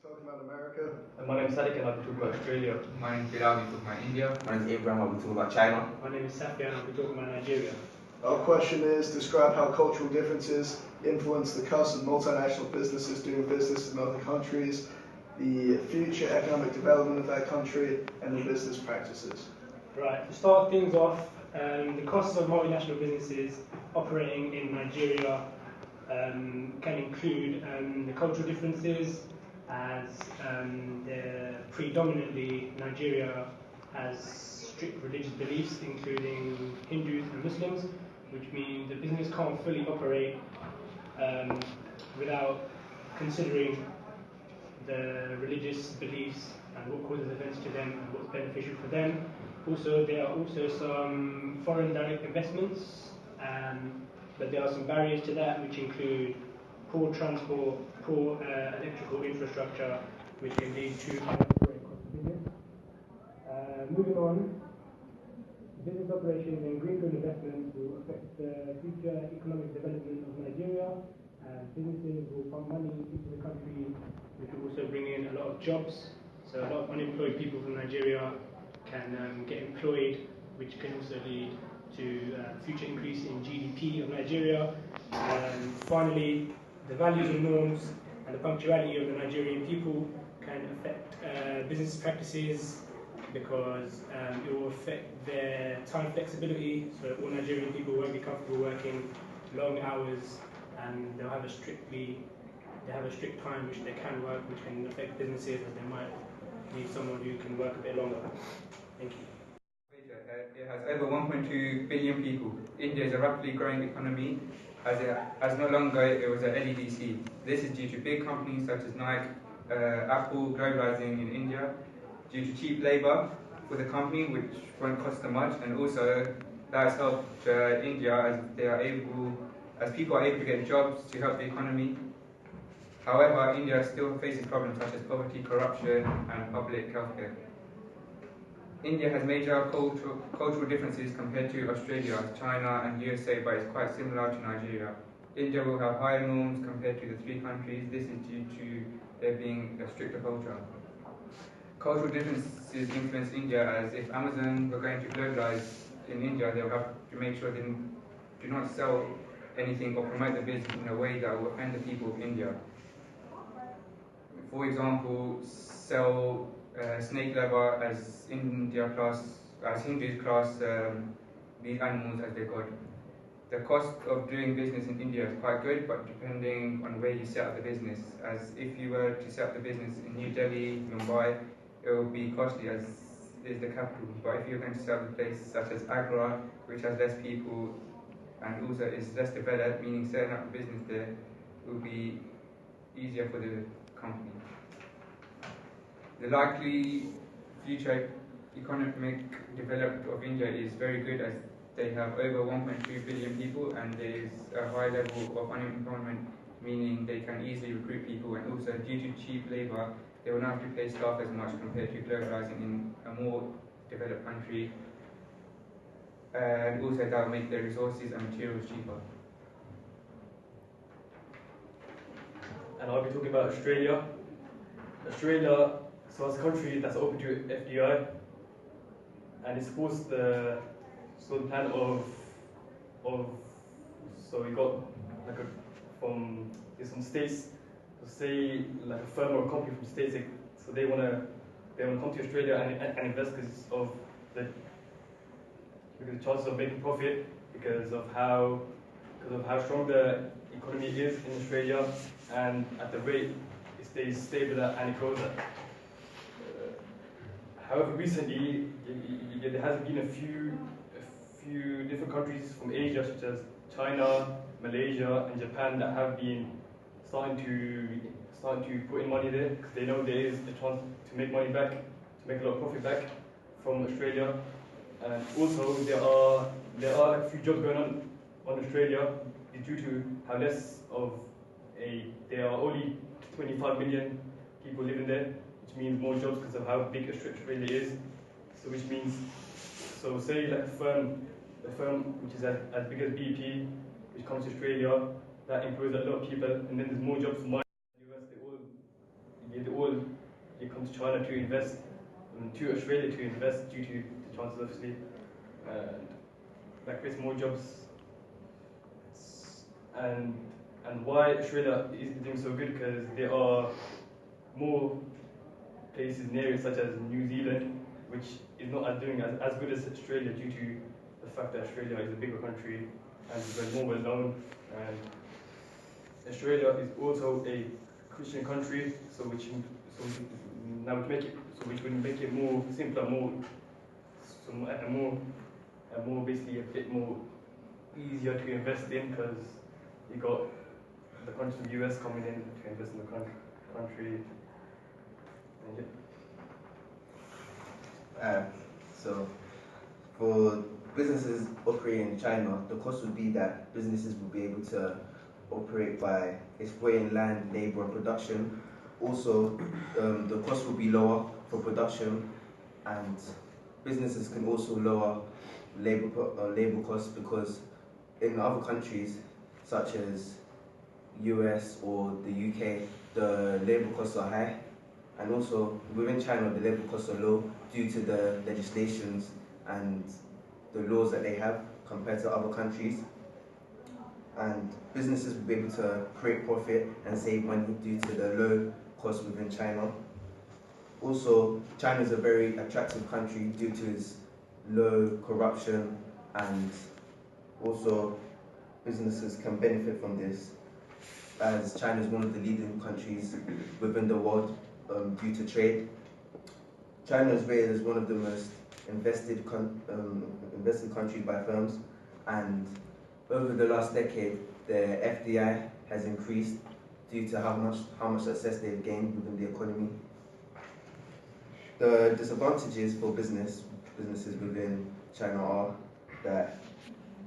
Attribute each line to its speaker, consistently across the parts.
Speaker 1: Talking about America.
Speaker 2: My name is Sadiq and I'll be talking about Australia.
Speaker 3: My name is Bilal, I'll be talking about India.
Speaker 4: My name is Abraham, I'll be talking about China.
Speaker 5: My name is Safia and I'll be talking about Nigeria.
Speaker 1: Our question is, describe how cultural differences influence the cost of multinational businesses doing business in other countries, the future economic development of that country, and the business practices.
Speaker 5: Right, to start things off, the costs of multinational businesses operating in Nigeria can include the cultural differences, as predominantly Nigeria has strict religious beliefs, including Hindus and Muslims, which means the business can't fully operate without considering the religious beliefs and what causes offence to them and what's beneficial for them. Also, there are also some foreign direct investments, but there are some barriers to that, which include poor transport, poor electrical infrastructure, which can lead to unemployment cost of business. Moving on, business operations and greenfield investments will affect the future economic development of Nigeria, and businesses will pump money into the country, which will also bring in a lot of jobs. So a lot of unemployed people from Nigeria can get employed, which can also lead to future increase in GDP of Nigeria. And finally, the values and norms and the punctuality of the Nigerian people can affect business practices, because it will affect their time flexibility. So all Nigerian people won't be comfortable working long hours, and they'll have a strict time which they can work, which can affect businesses, as they might need someone who can work a bit longer. Thank you.
Speaker 3: It has over 1.2 billion people. India is a rapidly growing economy, as no longer it was a LEDC. This is due to big companies such as Nike, Apple globalizing in India, due to cheap labour for the company, which won't cost them much, and also that has helped India as people are able to get jobs to help the economy. However, India still faces problems such as poverty, corruption, and public healthcare. India has major cultural differences compared to Australia, China, and USA, but it's quite similar to Nigeria. India will have higher norms compared to the three countries. This is due to there being a stricter culture. Cultural differences influence India, as if Amazon were going to globalize in India, they'll have to make sure they do not sell anything or promote the business in a way that will offend the people of India. For example, sell snake leather as Hindus class these animals as their god. The cost of doing business in India is quite good, but depending on where you set up the business, as if you were to set up the business in New Delhi, Mumbai, it will be costly as is the capital. But if you're going to set up a place such as Agra, which has less people and also is less developed, meaning setting up a business there will be easier for the company. The likely future economic development of India is very good, as they have over 1.2 billion people and there is a high level of unemployment, meaning they can easily recruit people, and also due to cheap labour, they will not have to pay staff as much compared to globalising in a more developed country, and also that will make their resources and materials cheaper.
Speaker 2: And I'll be talking about Australia. Australia, so as a country that's open to FDI, and it supports the plan of so we got like from some states, so say like a firm or a company from states, so they wanna come to Australia and invest because the chances of making profit, because of how strong the economy is in Australia, and at the rate it stays stable and it grows at. However, recently there has been a few different countries from Asia, such as China, Malaysia, and Japan, that have been starting to put in money there, because they know there is a chance to make money back, to make a lot of profit back from Australia. And also there are a few jobs going on Australia due to how there are only 25 million people living there, which means more jobs because of how big Australia is. So which means, so say like a firm which is as big as BP, which comes to Australia, that employs a lot of people, and then there's more jobs for the US. They all you come to China to invest, to Australia to invest due to the chances, obviously, and that creates more jobs. And why Australia is doing so good, because there are more places near it, such as New Zealand, which is not doing as good as Australia due to the fact that Australia is a bigger country and is more well known. And Australia is also a Christian country, which would make it more simpler, more basically a bit more easier to invest in, because you got the country of the US coming in to invest in the country. And
Speaker 4: So, for businesses operating in China, the cost would be that businesses will be able to operate by exploiting land, labor, and production. Also, the cost will be lower for production, and businesses can also lower labor costs, because in other countries such as US or the UK, the labor costs are high, and also within China the labor costs are low due to the legislations and the laws that they have compared to other countries. And businesses will be able to create profit and save money due to the low cost within China. Also, China is a very attractive country due to its low corruption, and also businesses can benefit from this, as China is one of the leading countries within the world due to trade. China is rated as one of the most invested countries by firms, and over the last decade, the FDI has increased due to how much success they've gained within the economy. The disadvantages for businesses within China are that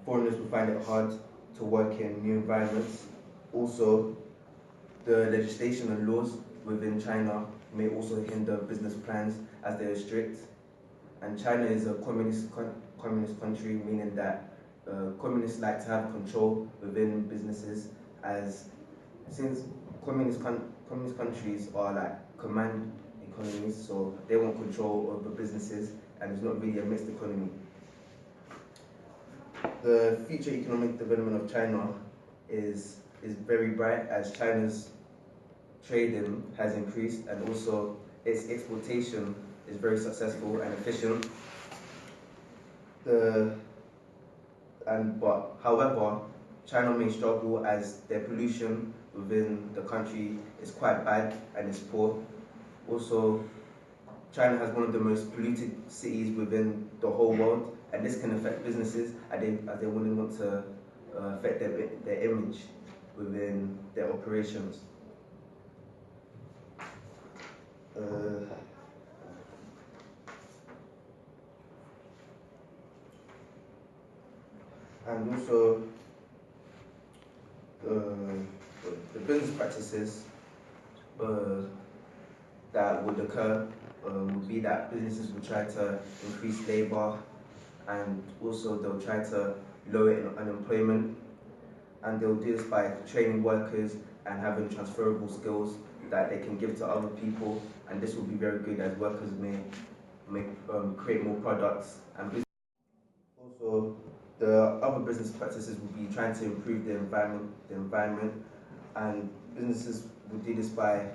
Speaker 4: foreigners will find it hard to work in new environments. Also, the legislation and laws within China may also hinder business plans as they are strict. And China is a communist country, meaning that communists like to have control within businesses, as since communist countries are like command economies, so they want control over businesses, and it's not really a mixed economy. The future economic development of China is very bright, as China's trading has increased, and also its exportation is very successful and efficient. However, China may struggle as their pollution within the country is quite bad and is poor. Also, China has one of the most polluted cities within the whole world, and this can affect businesses as they wouldn't want to affect their image within their operations. And also, the business practices that would occur would be that businesses will try to increase labor, and also they'll try to lower unemployment, and they'll do this by training workers and having transferable skills that they can give to other people, and this will be very good as workers may create more products. And also, the other business practices will be trying to improve the environment, and businesses will do this by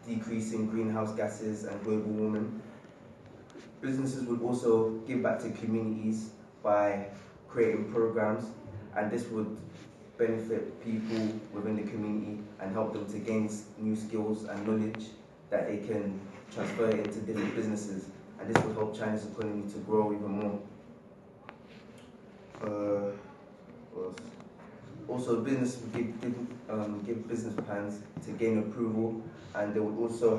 Speaker 4: decreasing greenhouse gases and global warming. Businesses would also give back to communities by creating programs, and this would benefit people within the community and help them to gain new skills and knowledge that they can transfer into different businesses, and this will help China's economy to grow even more. Also, business would give business plans to gain approval, and they would also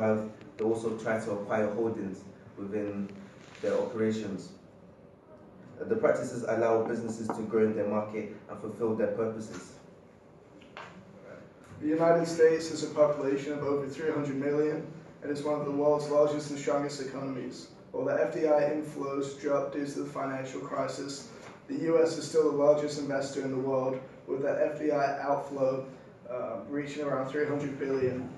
Speaker 4: try to acquire holdings within their operations. The practices allow businesses to grow in their market and fulfill their purposes.
Speaker 1: The United States has a population of over 300 million and is one of the world's largest and strongest economies. While the FDI inflows dropped due to the financial crisis, the US is still the largest investor in the world, with the FDI outflow reaching around 300 billion.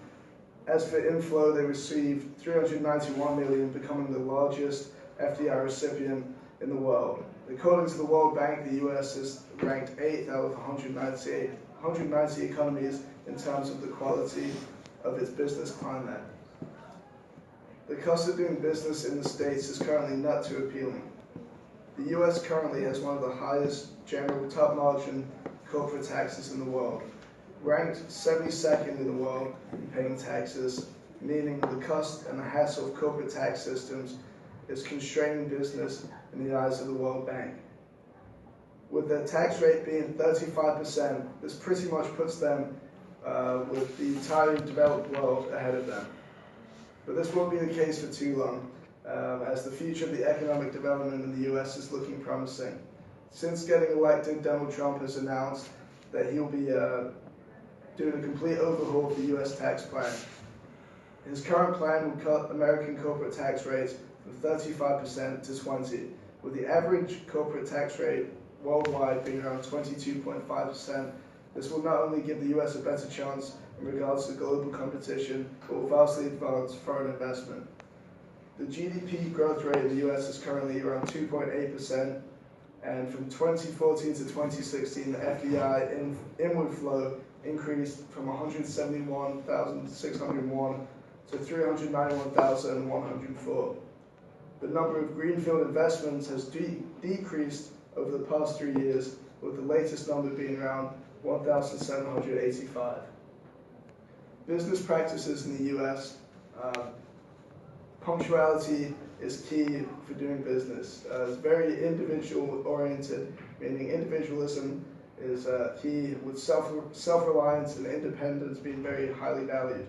Speaker 1: As for inflow, they received 391 million, becoming the largest FDI recipient in the world. According to the World Bank, the US is ranked 8th out of 190 economies in terms of the quality of its business climate. The cost of doing business in the States is currently not too appealing. The US currently has one of the highest general top margin corporate taxes in the world, ranked 72nd in the world in paying taxes, meaning the cost and the hassle of corporate tax systems is constraining business in the eyes of the World Bank. With their tax rate being 35%, this pretty much puts them with the entire developed world ahead of them. But this won't be the case for too long, as the future of the economic development in the US is looking promising. Since getting elected, Donald Trump has announced that he'll be doing a complete overhaul of the US tax plan. His current plan would cut American corporate tax rates from 35% to 20%, with the average corporate tax rate worldwide being around 22.5%. This will not only give the US a better chance in regards to global competition, but will vastly advance foreign investment. The GDP growth rate in the US is currently around 2.8%, and from 2014 to 2016, the FDI inward flow increased from 171,601 to 391,104. The number of greenfield investments has decreased over the past 3 years, with the latest number being around 1,785. Business practices in the US, punctuality is key for doing business. It's very individual oriented, meaning individualism is key, with self-reliance and independence being very highly valued.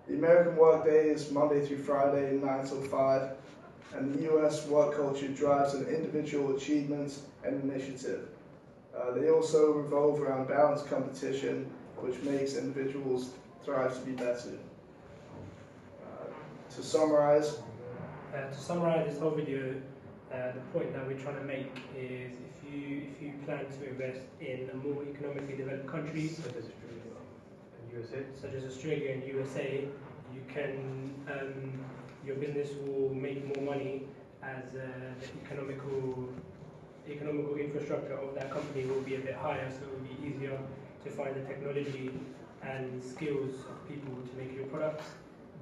Speaker 1: The American workday is Monday through Friday, 9 till 5, and the US work culture drives an individual achievements and initiative. They also revolve around balanced competition, which makes individuals thrive to be better. To summarize
Speaker 5: this whole video, the point that we're trying to make is if you plan to invest in a more economically developed countries such as Australia and USA, you can your business will make more money as the economical infrastructure of that company will be a bit higher, so it will be easier to find the technology and skills of people to make your products.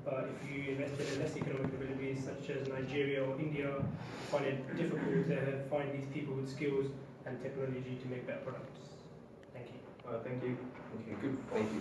Speaker 5: But if you invest in less economic abilities such as Nigeria or India, you find it difficult to find these people with skills and technology to make better products. Thank you.
Speaker 2: Thank you.
Speaker 4: Okay, good. Thank you.